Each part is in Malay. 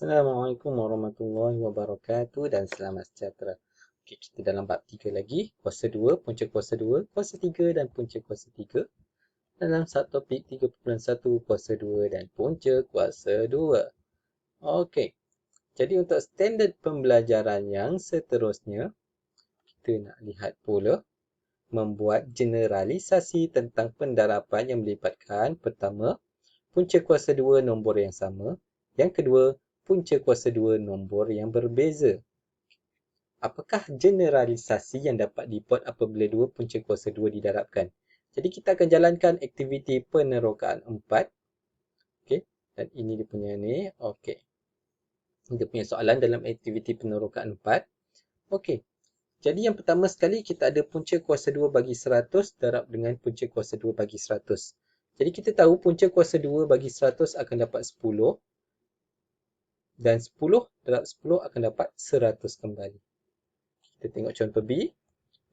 Assalamualaikum warahmatullahi wabarakatuh dan selamat sejahtera. Okey, kita dalam bab 3 lagi, kuasa 2, punca kuasa 2, kuasa 3 dan punca kuasa 3 dalam subtopik 3.1 kuasa 2 dan punca kuasa 2. Okey, jadi untuk standard pembelajaran yang seterusnya, kita nak lihat pula membuat generalisasi tentang pendarapan yang melibatkan pertama, punca kuasa 2 nombor yang sama. Yang kedua, punca kuasa 2 nombor yang berbeza. Apakah generalisasi yang dapat dibuat apabila dua punca kuasa 2 didarabkan? Jadi kita akan jalankan aktiviti penerokaan 4. Okey, dan ini dia punya ni. Okey. Dia punya soalan dalam aktiviti penerokaan 4. Okey. Jadi yang pertama sekali kita ada punca kuasa 2 bagi 100 darab dengan punca kuasa 2 bagi 100. Jadi kita tahu punca kuasa 2 bagi 100 akan dapat 10 dan 10 darab 10 akan dapat 100 kembali. Kita tengok contoh B.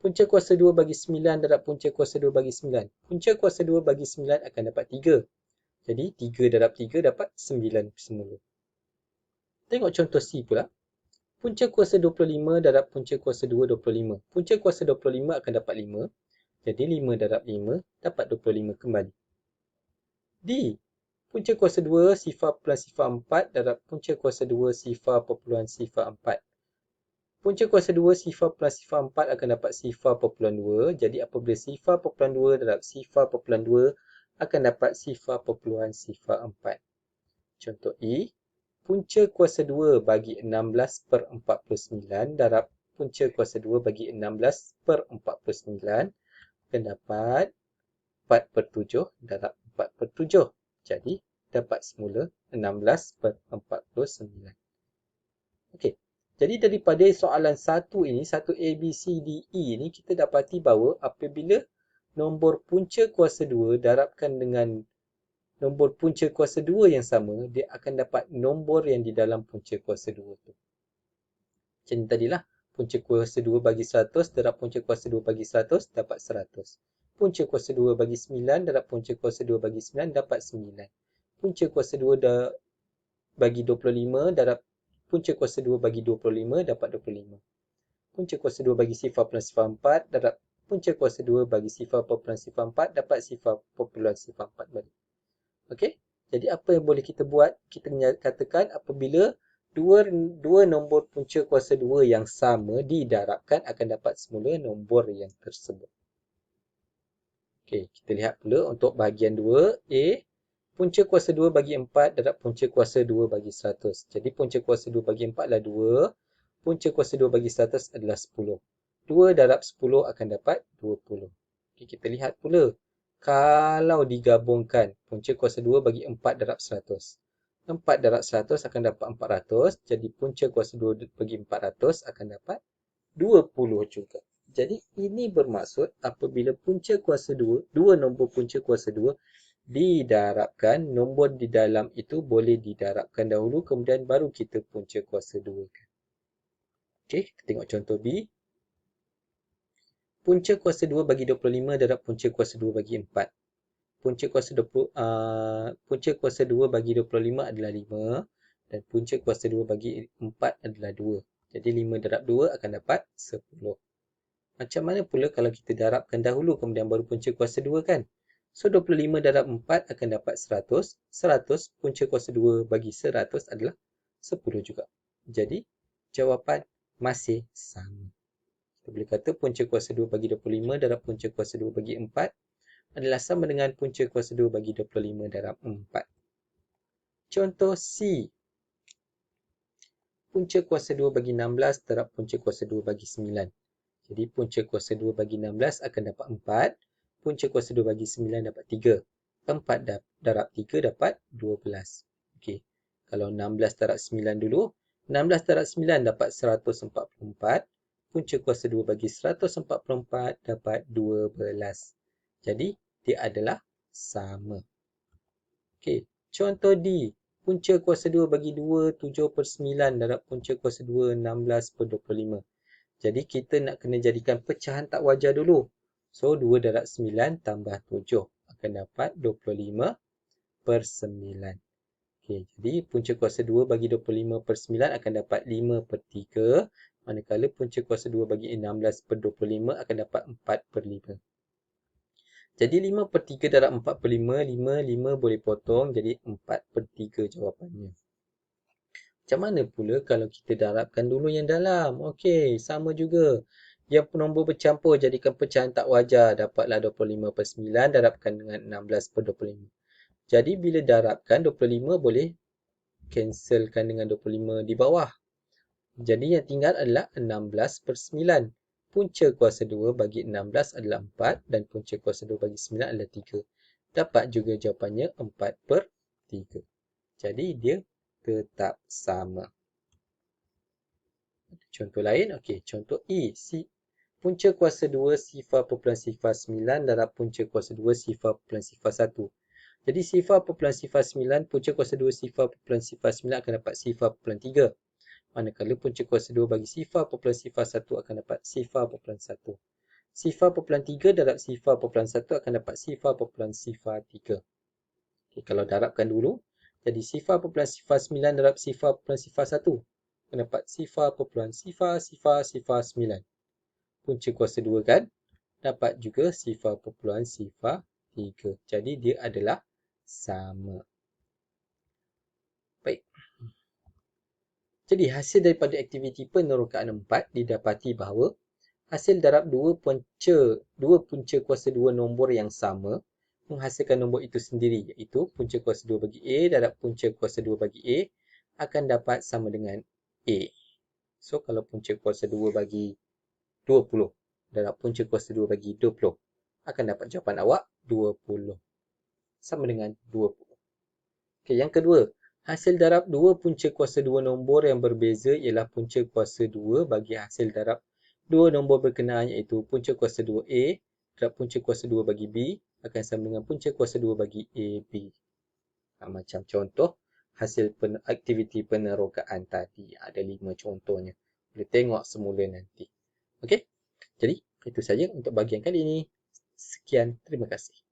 Punca kuasa 2 bagi 9 darab punca kuasa 2 bagi 9. Punca kuasa 2 bagi 9 akan dapat 3. Jadi 3 darab 3 dapat 9 semula. Tengok contoh C pula. Punca kuasa 25 darab punca kuasa 2 25. Punca kuasa 25 akan dapat 5. Jadi 5 darab 5 dapat 25 kembali. D. Punca kuasa 2 sifar plus sifar 4 darab punca kuasa 2 sifar perpuluhan sifar 4. Punca kuasa 2 sifar plus sifar 4 akan dapat sifar perpuluhan 2. Jadi apabila sifar perpuluhan 2 darab sifar perpuluhan 2 akan dapat sifar perpuluhan sifar 4. Contoh E. Punca kuasa 2 bagi 16 per 49 darab punca kuasa 2 bagi 16 per 49 akan dapat 4 per 7 darab 4 per 7. Jadi dapat semula 16 per 49. Okey. Jadi daripada soalan 1 ini, 1 A, B, C, D, E ni kita dapati bahawa apabila nombor punca kuasa 2 darabkan dengan nombor punca kuasa 2 yang sama, dia akan dapat nombor yang di dalam punca kuasa 2 tu. Macam tadilah, punca kuasa 2 bagi 100 darab punca kuasa 2 bagi 100 dapat 100. Punca kuasa 2 bagi 9 darab punca kuasa 2 bagi 9 dapat 9. Punca kuasa 2 bagi 25 darab punca kuasa 2 bagi 25 dapat 25. Punca kuasa 2 bagi sifar perpuluhan sifar 4 darab punca kuasa 2 bagi sifar perpuluhan sifar 4 dapat sifar perpuluhan sifar 4 balik. Okey? Jadi apa yang boleh kita buat? Kita katakan apabila dua nombor punca kuasa 2 yang sama didarabkan akan dapat semula nombor yang tersebut. Okey, kita lihat pula untuk bahagian 2 A. Punca kuasa 2 bagi 4 darab punca kuasa 2 bagi 100. Jadi punca kuasa 2 bagi 4 adalah 2. Punca kuasa 2 bagi 100 adalah 10. 2 darab 10 akan dapat 20. Okey, kita lihat pula. Kalau digabungkan punca kuasa 2 bagi 4 darab 100. 4 darab 100 akan dapat 400. Jadi punca kuasa 2 bagi 400 akan dapat 20 juga. Jadi ini bermaksud apabila punca kuasa 2, dua nombor punca kuasa 2 didarabkan, nombor di dalam itu boleh didarabkan dahulu kemudian baru kita punca kuasa 2 kan. Okey, kita tengok contoh B. Punca kuasa 2 bagi 25 darab punca kuasa 2 bagi 4. Punca kuasa 2 bagi 25 adalah 5 dan punca kuasa 2 bagi 4 adalah 2. Jadi 5 darab 2 akan dapat 10. Macam mana pula kalau kita darabkan dahulu kemudian baru punca kuasa 2 kan? So 25 darab 4 akan dapat 100. 100 punca kuasa 2 bagi 100 adalah 10 juga. Jadi jawapan masih sama. Kita boleh kata punca kuasa 2 bagi 25 darab punca kuasa 2 bagi 4 adalah sama dengan punca kuasa 2 bagi 25 darab 4. Contoh C. Punca kuasa 2 bagi 16 darab punca kuasa 2 bagi 9. Jadi punca kuasa 2 bagi 16 akan dapat 4. Punca kuasa 2 bagi 9 dapat 3. 4 darab 3 dapat 12. Okey. Kalau 16 darab 9 dulu. 16 darab 9 dapat 144. Punca kuasa 2 bagi 144 dapat 12. Jadi dia adalah sama. Okey. Contoh D. Punca kuasa 2 bagi 2 7 per 9 darab punca kuasa 2 16 per 25. Jadi kita nak kena jadikan pecahan tak wajar dulu. So 2 darab 9 tambah 7 akan dapat 25 per 9. Okey, jadi punca kuasa 2 bagi 25/9 akan dapat 5/3. Manakala punca kuasa 2 bagi 16/25 akan dapat 4/5. Jadi 5/3 darab 4/5, 5 boleh potong. Jadi 4/3 jawapannya. Macam mana pula kalau kita darabkan dulu yang dalam? Okey, sama juga. Yang nombor bercampur jadikan pecahan tak wajar. Dapatlah 25/9 darabkan dengan 16/25. Jadi bila darabkan 25 boleh cancelkan dengan 25 di bawah. Jadi yang tinggal adalah 16/9. Punca kuasa 2 bagi 16 adalah 4 dan punca kuasa 2 bagi 9 adalah 3. Dapat juga jawapannya 4/3. Jadi dia tetap sama. Contoh lain, okey, contoh E. Punca kuasa 2 sifar perpuluhan sifar 9 darab punca kuasa 2 sifar perpuluhan sifar 1. Jadi sifar perpuluhan sifar 9, punca kuasa 2 sifar perpuluhan sifar 9 akan dapat sifar perpuluhan 3. Manakala punca kuasa 2 bagi sifar perpuluhan sifar 1 akan dapat sifar perpuluhan 1. Sifar perpuluhan 3 darab sifar perpuluhan 1 akan dapat sifar perpuluhan sifar 3. Okay, kalau darabkan dulu, jadi sifar perpuluhan sifar 9 darab sifar perpuluhan sifar 1 akan dapat sifar perpuluhan sifar 9. Punca kuasa 2 kan? Dapat juga sifar perpuluhan sifar 3. Jadi dia adalah sama. Baik. Jadi hasil daripada aktiviti penerokaan 4 didapati bahawa hasil darab dua punca kuasa 2 nombor yang sama menghasilkan nombor itu sendiri, iaitu punca kuasa 2 bagi A darab punca kuasa 2 bagi A akan dapat sama dengan A. So kalau punca kuasa 2 bagi 20 darab punca kuasa 2 bagi 20 akan dapat jawapan awak 20. Sama dengan 20. Okey, yang kedua, hasil darab dua punca kuasa 2 nombor yang berbeza ialah punca kuasa 2 bagi hasil darab dua nombor berkenaan, iaitu punca kuasa 2A darab punca kuasa 2 bagi B akan sama dengan punca kuasa 2 bagi AB. Macam contoh hasil aktiviti penerokaan tadi. Ada 5 contohnya. Boleh tengok semula nanti. Okey, jadi itu saja untuk bahagian kali ini. Sekian, terima kasih.